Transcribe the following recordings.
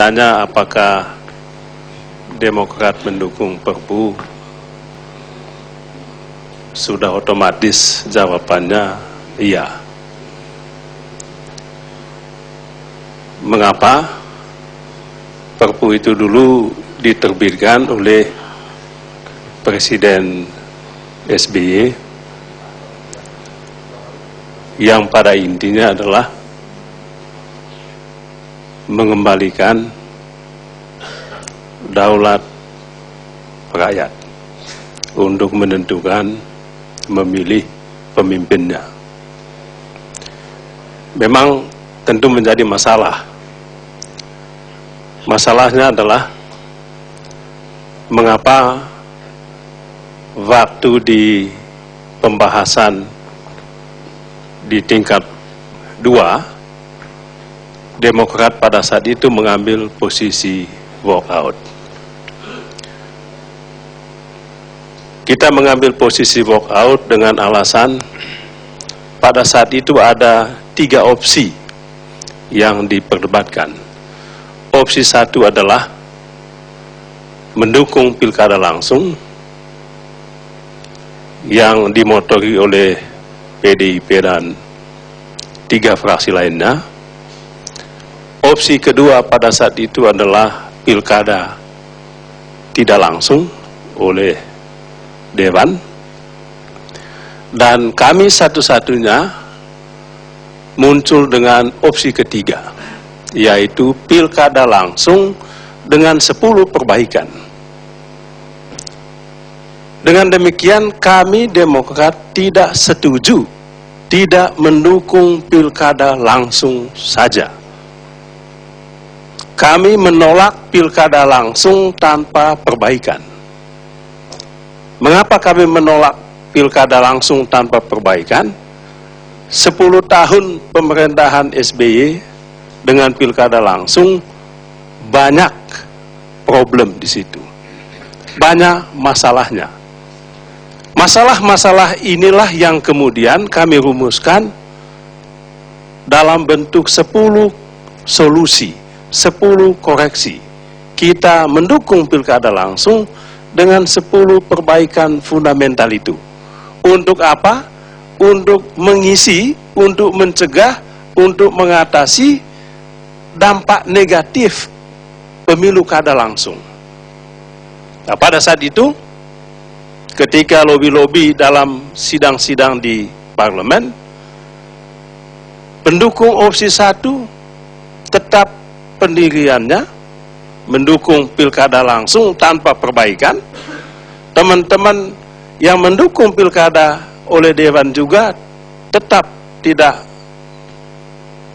Tanya apakah Demokrat mendukung Perpu, sudah otomatis jawabannya iya. Mengapa? Perpu itu dulu diterbitkan oleh Presiden SBY yang pada intinya adalah mengembalikan daulat rakyat untuk menentukan memilih pemimpinnya. Memang tentu menjadi masalah. Masalahnya adalah mengapa waktu di pembahasan di tingkat 2, Demokrat pada saat itu mengambil posisi walkout. Kita mengambil posisi walkout dengan alasan pada saat itu ada 3 opsi yang diperdebatkan. Opsi 1 adalah mendukung pilkada langsung yang dimotori oleh PDIP dan 3 fraksi lainnya. Opsi kedua pada saat itu adalah pilkada tidak langsung oleh Dewan. Dan kami satu-satunya muncul dengan opsi ketiga, yaitu pilkada langsung dengan 10 perbaikan. Dengan demikian kami Demokrat tidak setuju, tidak mendukung pilkada langsung saja. Kami menolak pilkada langsung tanpa perbaikan. Mengapa kami menolak pilkada langsung tanpa perbaikan? 10 tahun pemerintahan SBY dengan pilkada langsung banyak problem di situ. Banyak masalahnya. Masalah-masalah inilah yang kemudian kami rumuskan dalam bentuk 10 solusi, 10 koreksi. Kita mendukung pilkada langsung dengan 10 perbaikan fundamental itu. Untuk apa? Untuk mengisi, untuk mencegah, untuk mengatasi dampak negatif pemilu kada langsung. Nah, pada saat itu, ketika lobi-lobi dalam sidang-sidang di parlemen, pendukung opsi 1 tetap pendiriannya, mendukung pilkada langsung tanpa perbaikan. Teman-teman yang mendukung pilkada oleh Dewan juga tetap tidak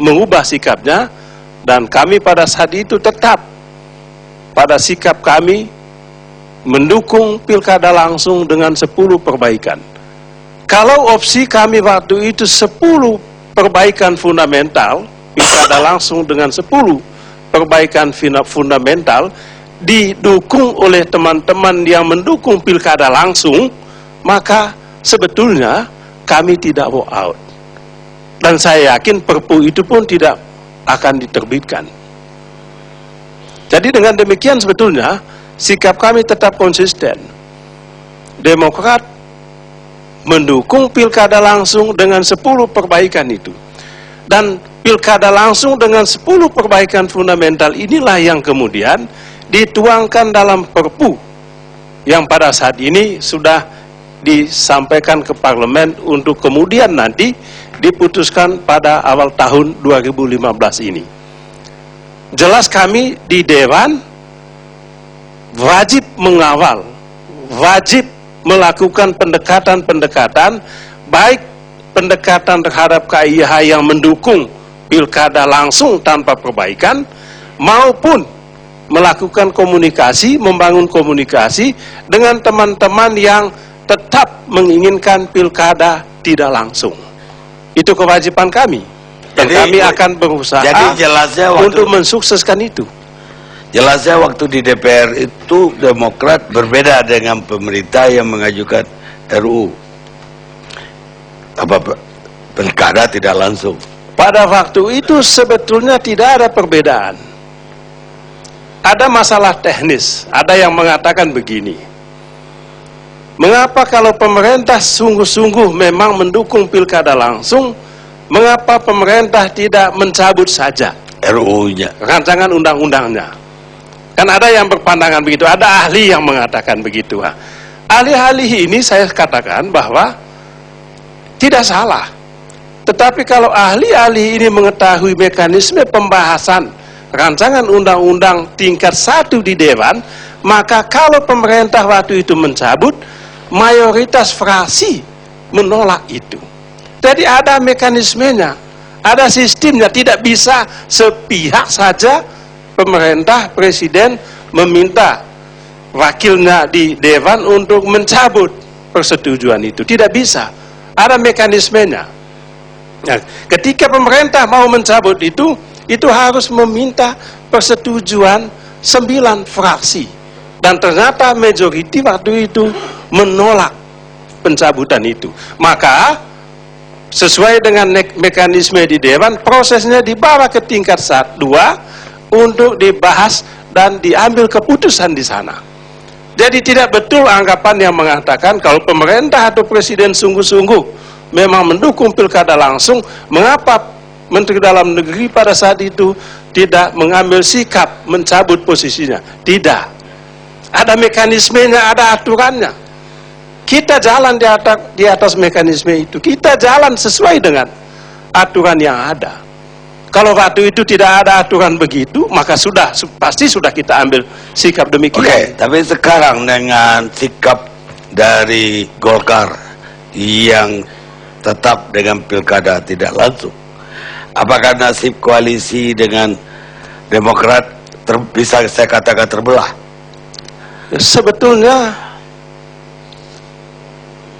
mengubah sikapnya, dan kami pada saat itu tetap pada sikap kami mendukung pilkada langsung dengan 10 perbaikan. Kalau opsi kami waktu itu 10 perbaikan fundamental, pilkada langsung dengan 10 perbaikan fundamental didukung oleh teman-teman yang mendukung pilkada langsung, maka sebetulnya kami tidak walk out. Dan saya yakin Perpu itu pun tidak akan diterbitkan. Jadi dengan demikian sebetulnya sikap kami tetap konsisten. Demokrat mendukung pilkada langsung dengan 10 perbaikan itu. Dan pilkada langsung dengan 10 perbaikan fundamental inilah yang kemudian dituangkan dalam Perpu yang pada saat ini sudah disampaikan ke parlemen untuk kemudian nanti diputuskan pada awal tahun 2015 ini. Jelas kami di Dewan wajib mengawal, wajib melakukan pendekatan-pendekatan, baik pendekatan terhadap KIH yang mendukung pilkada langsung tanpa perbaikan, maupun melakukan komunikasi, membangun komunikasi dengan teman-teman yang tetap menginginkan pilkada tidak langsung. Itu kewajiban kami. Dan jadi, kami akan berusaha untuk mensukseskan itu. Jelasnya waktu di DPR itu Demokrat berbeda dengan pemerintah yang mengajukan RUU. Apa pilkada tidak langsung. Pada waktu itu sebetulnya tidak ada perbedaan. ada masalah teknis. Ada yang mengatakan begini, mengapa kalau pemerintah sungguh-sungguh memang mendukung pilkada langsung, mengapa pemerintah tidak mencabut saja RUU-nya, rancangan undang-undangnya? Kan ada yang berpandangan begitu, ada ahli yang mengatakan begitu. Ahli-ahli ini saya katakan bahwa tidak salah. Tetapi kalau ahli-ahli ini mengetahui mekanisme pembahasan rancangan undang-undang tingkat 1 di Dewan, maka kalau pemerintah waktu itu mencabut, mayoritas fraksi menolak itu. Jadi ada mekanismenya, ada sistemnya, tidak bisa sepihak saja pemerintah, presiden meminta wakilnya di Dewan untuk mencabut persetujuan itu. Tidak bisa, ada mekanismenya. Nah, ketika pemerintah mau mencabut itu harus meminta persetujuan 9 fraksi. Dan ternyata majority waktu itu menolak pencabutan itu. Maka sesuai dengan mekanisme di Dewan, prosesnya dibawa ke tingkat 2 untuk dibahas dan diambil keputusan di sana. Jadi tidak betul anggapan yang mengatakan kalau pemerintah atau presiden sungguh-sungguh memang mendukung pilkada langsung, mengapa Menteri Dalam Negeri pada saat itu tidak mengambil sikap mencabut posisinya? Tidak. Ada mekanismenya, ada aturannya. Kita jalan di atas mekanisme itu. Kita jalan sesuai dengan aturan yang ada. Kalau waktu itu tidak ada aturan begitu, maka pasti sudah kita ambil sikap demikian. Oke, tapi sekarang dengan sikap dari Golkar yang tetap dengan pilkada tidak langsung, apakah nasib koalisi dengan Demokrat bisa saya katakan terbelah? Sebetulnya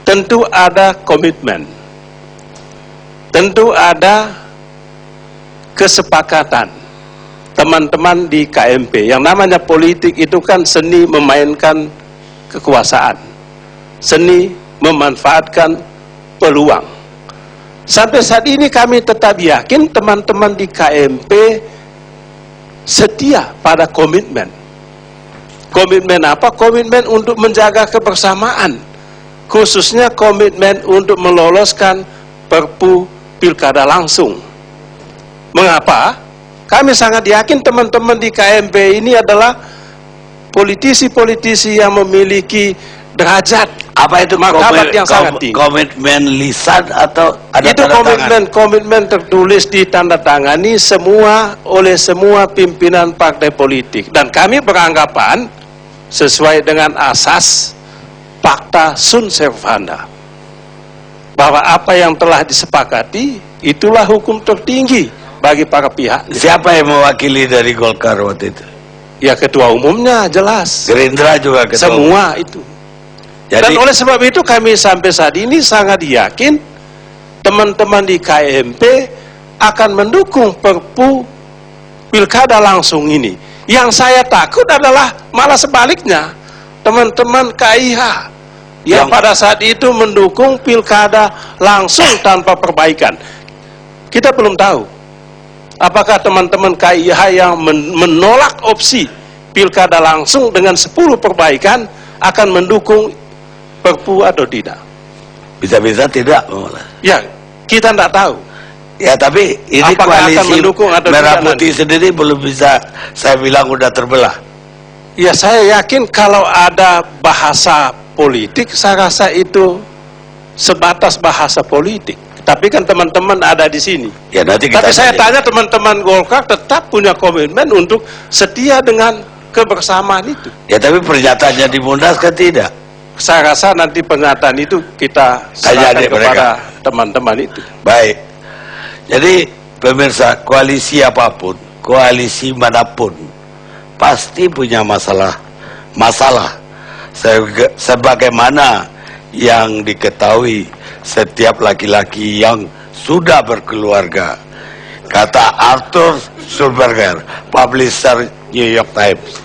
tentu ada komitmen, tentu ada kesepakatan teman-teman di KMP. Yang namanya politik itu kan seni memainkan kekuasaan, seni memanfaatkan peluang. Sampai saat ini kami tetap yakin teman-teman di KMP setia pada komitmen. Komitmen apa? Komitmen untuk menjaga kebersamaan, khususnya komitmen untuk meloloskan Perpu Pilkada langsung. Mengapa? Kami sangat yakin teman-teman di KMP ini adalah politisi-politisi yang memiliki derajat, apa itu martabat yang sangat tinggi. Komitmen lisan atau ada itu komitmen tertulis ditandatangani oleh semua pimpinan partai politik, dan kami beranggapan sesuai dengan asas Pacta Sunt Servanda bahwa apa yang telah disepakati itulah hukum tertinggi bagi para pihak. Siapa yang mewakili dari Golkar waktu itu? Ya ketua umumnya jelas. Gerindra juga ketua semua umum. Itu. Dan oleh sebab itu kami sampai saat ini sangat yakin teman-teman di KMP akan mendukung Perpu Pilkada langsung ini. Yang saya takut adalah malah sebaliknya, teman-teman KIH yang pada saat itu mendukung Pilkada langsung tanpa perbaikan. Kita belum tahu apakah teman-teman KIH yang menolak opsi Pilkada langsung dengan 10 perbaikan akan mendukung Perpu atau tidak. Bisa-bisa tidak malah. Ya, kita tidak tahu. Ya, tapi ini apakah koalisi Merah Putih nanti sendiri belum bisa saya bilang udah terbelah. Ya, saya yakin kalau ada bahasa politik, saya rasa itu sebatas bahasa politik. Tapi kan teman-teman ada di sini. Ya, nanti kita Tapi saya tanya teman-teman Golkar tetap punya komitmen untuk setia dengan kebersamaan itu. Ya, tapi pernyataannya di Munas kan tidak. Saya rasa nanti pernyataan itu kita serahkan kepada teman-teman itu. Baik. Jadi pemirsa, koalisi apapun, koalisi manapun pasti punya masalah. Sebagaimana yang diketahui setiap laki-laki yang sudah berkeluarga, kata Arthur Schwarzenegger, publisher New York Times.